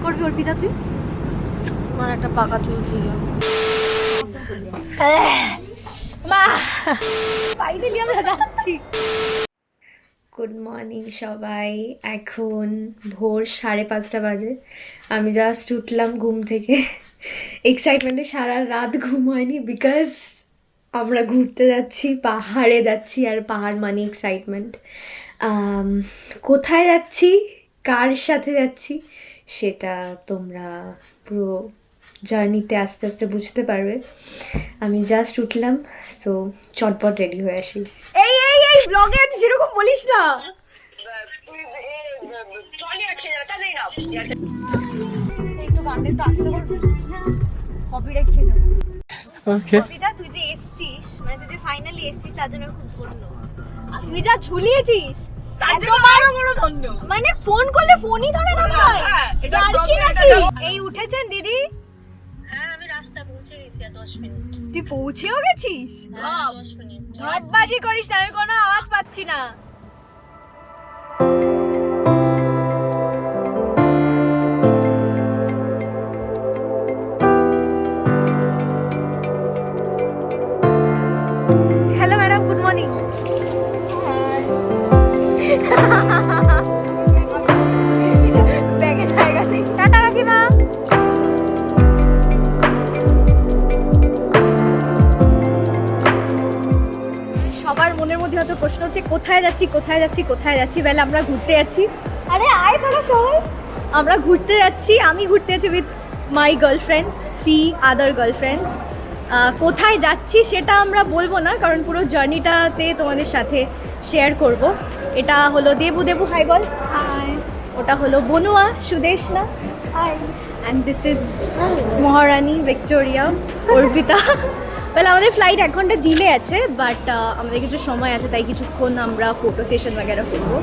করবি অর্পিতা তুই? আমার একটা পাকা চুল ছিল। মা ফাইনালি আমরা যাচ্ছি। গুড মর্নিং সবাই, এখন ভোর 5:30 বাজে। আমি জাস্ট উঠলাম ঘুম থেকে। এক্সাইটমেন্টে সারা রাত ঘুম হয়নি, বিকজ আমরা ঘুরতে যাচ্ছি, পাহাড়ে যাচ্ছি, আর পাহাড় মানে এক্সাইটমেন্ট। কোথায় যাচ্ছি, কার সাথে যাচ্ছি, সেটা তোমরা পুরো জার্নিতে আস্তে আস্তে বুঝতে পারবে। আমি জাস্ট উঠলাম, সো চটপট রেডি হয়ে আসি। এই এই এই ব্লগে আছে সেরকম বলিস না। একটু গানটা একটু আস্তে করছিস, কপিরাইট খেয়ে যাবো। ওকে কপিটা, তুই যে এসছিস, মানে তুই যে ফাইনালি এসছিস, তার জন্য খুব ধন্য। আর তুই যা ঝুলিয়েছিস তার জন্য আরো বড় ধন্য। মানে ফোন করলে ফোনই ধরে না ভাই, এটা কি নাকি? এই উঠেছেন দিদি? হ্যাঁ আমি রাস্তা পৌঁছে গেছি, আর 10 মিনিট। তুই পৌঁছেও গেছিস? 10 মিনিট। ধপবাজি করিস না, আমি কোনো আওয়াজ পাচ্ছি না। Hello madam, good morning. ব্যাগে জায়গা নেই। টাটা কাকিমা। সবার মনের মধ্যে হয়তো প্রশ্ন হচ্ছে কোথায় যাচ্ছি কোথায় যাচ্ছি কোথায় যাচ্ছি। বেলা আমরা ঘুরতে যাচ্ছি। আরে আয় তোরা সবাই, আমরা ঘুরতে যাচ্ছি। আমি ঘুরতে যাচ্ছি with my girlfriends, 3 other girlfriends. কোথায় যাচ্ছি সেটা আমরা বলবো না, কারণ পুরো জার্নিটাতে তোমাদের সাথে শেয়ার করব। এটা হলো দেবু, দেবু হাই বল। হাই। ওটা হলো Banua, Sudeshna hi. And this is Maharani, Victoria, Arpita. তাহলে আমাদের ফ্লাইট 1 ঘন্টা ডিলে আছে, বাট আমাদের কিছু সময় আছে, তাই কিছুক্ষণ আমরা ফটো সেশন वगैरह করবো।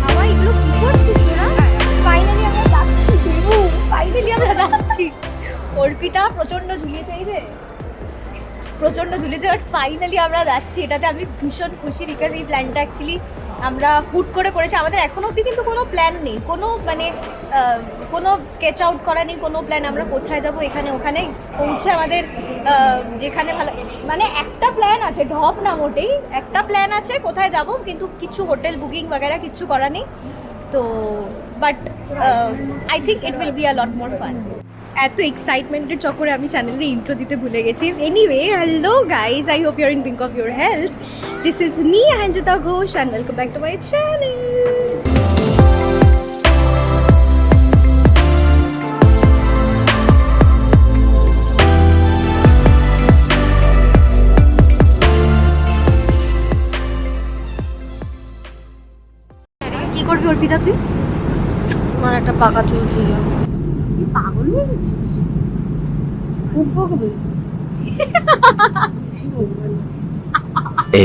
খাওয়া এগুলো কি করছিস তোরা? ফাইনালি আমরা যাচ্ছি, ফাইনালি আমরা যাচ্ছি। অর্পিতা প্রচন্ড ঝুলিয়েছে, এই যে প্রচন্ড ঝুলিয়েছে, বাট ফাইনালি আমরা যাচ্ছি। এটাতে আমি ভীষণ খুশি, বিকজ এই প্ল্যানটা অ্যাকচুয়ালি আমরা হুট করে করেছি। আমাদের এখনো অবধি কিন্তু কোনো প্ল্যান নেই, কোনো মানে কোনো স্কেচ আউট করা নেই, কোনো প্ল্যান। আমরা কোথায় যাব, এখানে ওখানে পৌঁছে আমাদের যেখানে ভালো, মানে একটা প্ল্যান আছে, ঢপ না মোটেই, একটা প্ল্যান আছে কোথায় যাব, কিন্তু কিছু হোটেল বুকিং वगैरह কিচ্ছু করা নেই। তো but I think it will be a lot more fun. এত এক্সাইটমেন্টের চক্করে আমি চ্যানেলের ইন্ট্রো দিতে ভুলে গেছি। Anyway, hello guys, I hope you are in pink of your health. This is me Ahenjita Ghosh and welcome back to my channel. কি করবি অর্পিতা তুই? আমার একটা পাকা চুল ছিল। তুই পাগল হয়ে গেছিস? খুব বকবি।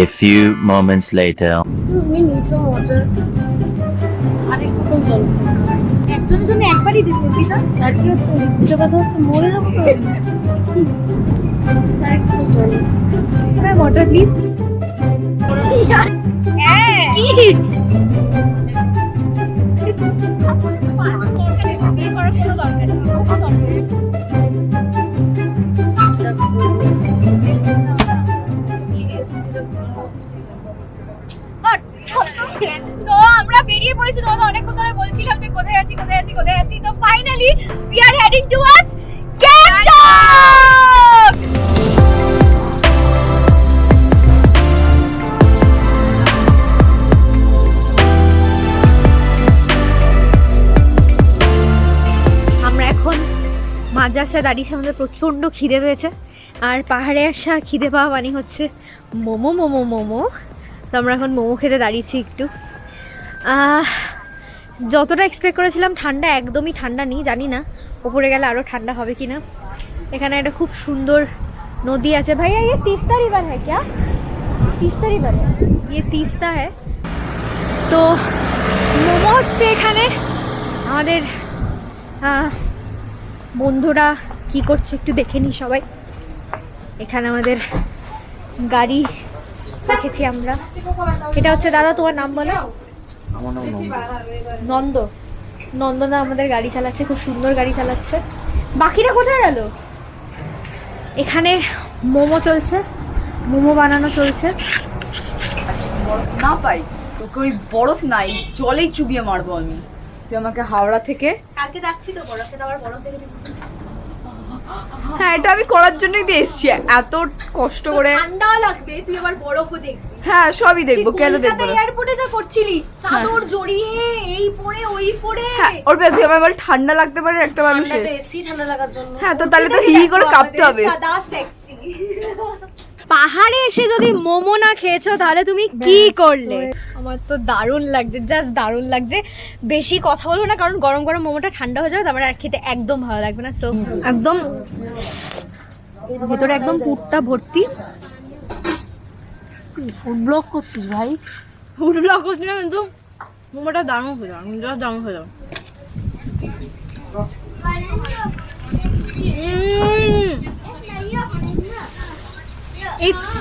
A few moments later. Excuse me, need some water. আরেক বোতল জল। একজনের জন্য একবারই দিতে পিতা। আর কি হচ্ছে? বুঝতে কথা হচ্ছে মরে যাবো তো। আরেক বোতল জল। হ্যাঁ, ওয়াটার প্লিজ। হ্যাঁ। বিয়ে করার কোনো দরকার নেই। তো আমরা বেরিয়ে পড়েছি, তোমাদের অনেকক্ষণ ধরে বলছিলাম যে কোথায় যাচ্ছি কোথায় যাচ্ছি কোথায় যাচ্ছি। তো finally we are heading towards Gangtok. আমরা এখন মাঝরাস্তায় দাঁড়িয়েছি, আমাদের প্রচণ্ড খিদে পেয়েছে। আর পাহাড়ে আসা খিদে পাওয়া মানে হচ্ছে মোমো মোমো মোমো। তো আমরা এখন মোমো খেতে দাঁড়িয়েছি একটু। যতটা এক্সপেক্ট করেছিলাম ঠান্ডা, একদমই ঠান্ডা নেই। জানি না ওপরে গেলে আরও ঠান্ডা হবে কি না। এখানে একটা খুব সুন্দর নদী আছে। ভাইয়া ये तीस्ता रिवर है क्या? तीस्ता रिवर है, ये तीस्ता है। তো মোমো হচ্ছে এখানে। আমাদের বন্ধুরা কি করছে একটু দেখে নিই সবাই। এখানে আমাদের গাড়ি রেখেছি আমরা। এটা হচ্ছে, দাদা তোমার নাম বলো। আমার নাম নন্দনা আমাদের গাড়ি চালাচ্ছে, খুব সুন্দর গাড়ি চালাচ্ছে। বাকিরা কোথায় গেল? এখানে মোমো চলছে, মোমো বানানো চলছে। বরফ না পাই তোকে ওই বরফ নাই জলেই চুবিয়ে মারবো আমি। তুই আমাকে হাওড়া থেকে, কালকে যাচ্ছি তো বরফে, তো আবার বরফ দেখে হ্যাঁ এটা আমি করার জন্যই দিয়ে এসছি, এত কষ্ট করে। ঠান্ডা লাগবে, তুই আবার বরফও দেখবি। হ্যাঁ সবই দেখবো, কেন দেখবো না? এয়ারপোর্টে যা করছিলি, চাদর জড়িয়ে এই পরে ওই পরে। ওর বেশি আমার বল ঠান্ডা লাগতে পারে একটা মানুষের, এসি ঠান্ডা লাগার জন্য। হ্যাঁ তো তাহলে তো হি করে কাঁপতে হবে। সাদা সেক্সি। পাহাড়ে এসে যদি মোমো না খেয়েছো তাহলে তুমি কি করলে? আমার তো দারুণ লাগছে, জাস্ট দারুণ লাগছে। বেশি কথা বলবো না কারণ গরম গরম মোমোটা ঠান্ডা হয়ে যাবে, তারপরে আর খেতে একদম ভালো লাগবে না। সো একদম ভেতরে একদম পুরটা ভর্তি। ফুড ব্লগ করছিস ভাই? ফুড ব্লগ করছি না, কিন্তু মোমোটা দারুণ হয়ে যাবে, জাস্ট দারুণ হয়ে যাবে। It's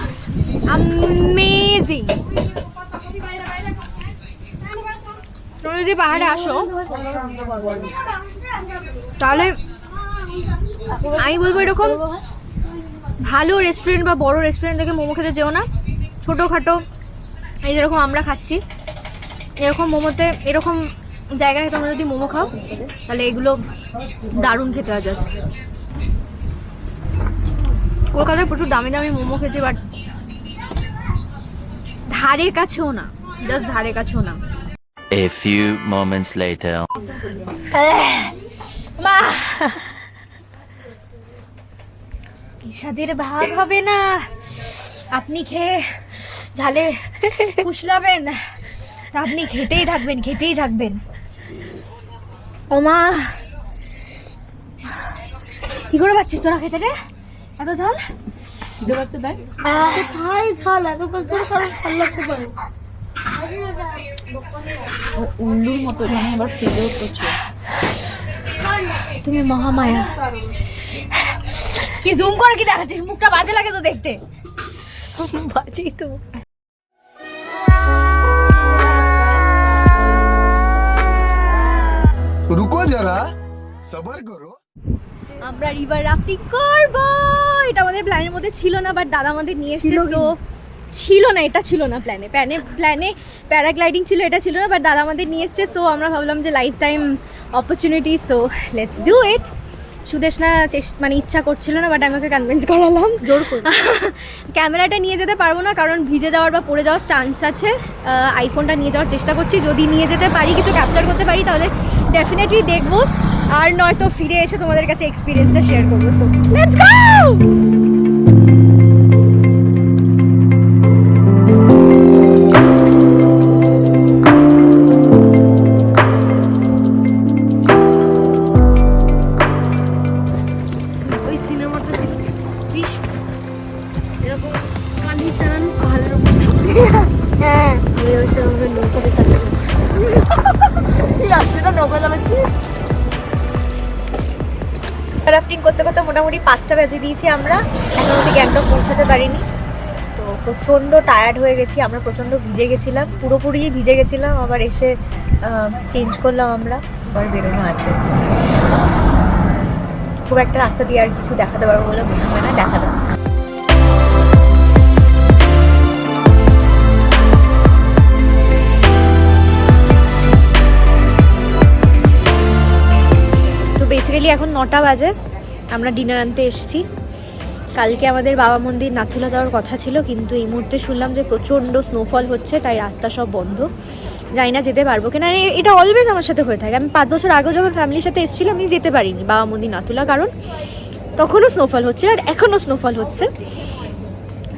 amazing. তুমি যদি পাহাড়ে আসো তাহলে আমি বলবো এরকম ভালো রেস্টুরেন্ট বা বড় রেস্টুরেন্ট থেকে মোমো খেতে যেও না। ছোটোখাটো এই যেরকম আমরা খাচ্ছি এরকম মোমোতে, এরকম জায়গায় তোমরা যদি মোমো খাও তাহলে এগুলো দারুণ খেতে হয়। জাস্ট কলকাতায় প্রচুর দামি দামি মোমো খেয়েছি, বাট ধারে কাছেও না, জাস্ট ধারে কাছেও না। A few moments later. মা ঈশাদের ভাগ হবে না, আপনি খেয়ে ঝালে ফুসলাবেন, আপনি খেতেই থাকবেন খেতেই থাকবেন। ও মা কি করে পাচ্ছিস তোরা খেতে রে এত ঝাল? কোথায় ঝাল এত করে কারণ ঝাল লাগতে পারে? উল্লুর মতো এখানে আবার ফেলেও করছো তুমি মহামায়া। কি জুম করে কি দেখাচ্ছিস? মুখটা বাজে লাগে তো দেখতে। বাজেই তো। रुको जरा सबर करो। আমরা রিভার রাফটিং করব, এটা আমাদের প্ল্যানের মধ্যে ছিল না, বাট দাদা আমাদের নিয়ে এসেছে। সো ছিল না, এটা ছিল না প্ল্যানে। প্ল্যানে প্যারাগ্লাইডিং ছিল, এটা ছিল না, বাট দাদা আমাদের নিয়ে এসেছে। সো আমরা ভাবলাম যে life time opportunity, so let's do it. Sudeshna মানে ইচ্ছা করছিল না, বাট আমাকে কনভিন্স করালাম জোর করে। ক্যামেরাটা নিয়ে যেতে পারবো না কারণ ভিজে যাওয়ার বা পড়ে যাওয়ার চান্স আছে। আইফোনটা নিয়ে যাওয়ার চেষ্টা করছি, যদি নিয়ে যেতে পারি কিছু ক্যাপচার করতে পারি তাহলে ডেফিনেটলি দেখবো, আর নয়তো ফিরে এসে তোমাদের কাছে এক্সপিরিয়েন্সটা শেয়ার করবো। So let's go. রাফটিং করতে করতে মোটামুটি 5টা বেজে দিয়েছি আমরা, এখনো অবধি গ্যাংটক পৌঁছাতে পারিনি। তো প্রচণ্ড টায়ার্ড হয়ে গেছি আমরা, প্রচণ্ড ভিজে গেছিলাম, পুরোপুরি ভিজে গেছিলাম। আবার এসে চেঞ্জ করলাম আমরা, আবার বেরোনো আছে। খুব একটা রাস্তা দিয়ে আর কিছু দেখাতে পারবো বলে মনে হয় না, দেখাতে। বেসিক্যালি এখন 9টা বাজে, আমরা ডিনার আনতে এসেছি। কালকে আমাদের বাবা মন্দির নাথুলা যাওয়ার কথা ছিল, কিন্তু এই মুহূর্তে শুনলাম যে প্রচণ্ড স্নোফল হচ্ছে, তাই রাস্তা সব বন্ধ। জানি না যেতে পারবো কিনা। এটা অলওয়েজ আমার সাথে হয়ে থাকে। আমি 5 বছর আগেও যখন ফ্যামিলির সাথে এসেছিলাম আমি যেতে পারিনি বাবা মন্দির নাথুলা, কারণ তখনও স্নোফল হচ্ছে আর এখনও স্নোফল হচ্ছে।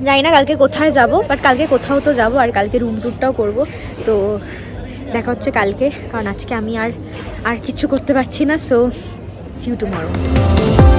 জানি না কালকে কোথায় যাব, বাট কালকে কোথাও তো যাবো, আর কালকে রুম ট্যুরটাও করবো। তো দেখা হচ্ছে কালকে, কারণ আজকে আমি আর কিছু করতে পারছি না। So see you tomorrow.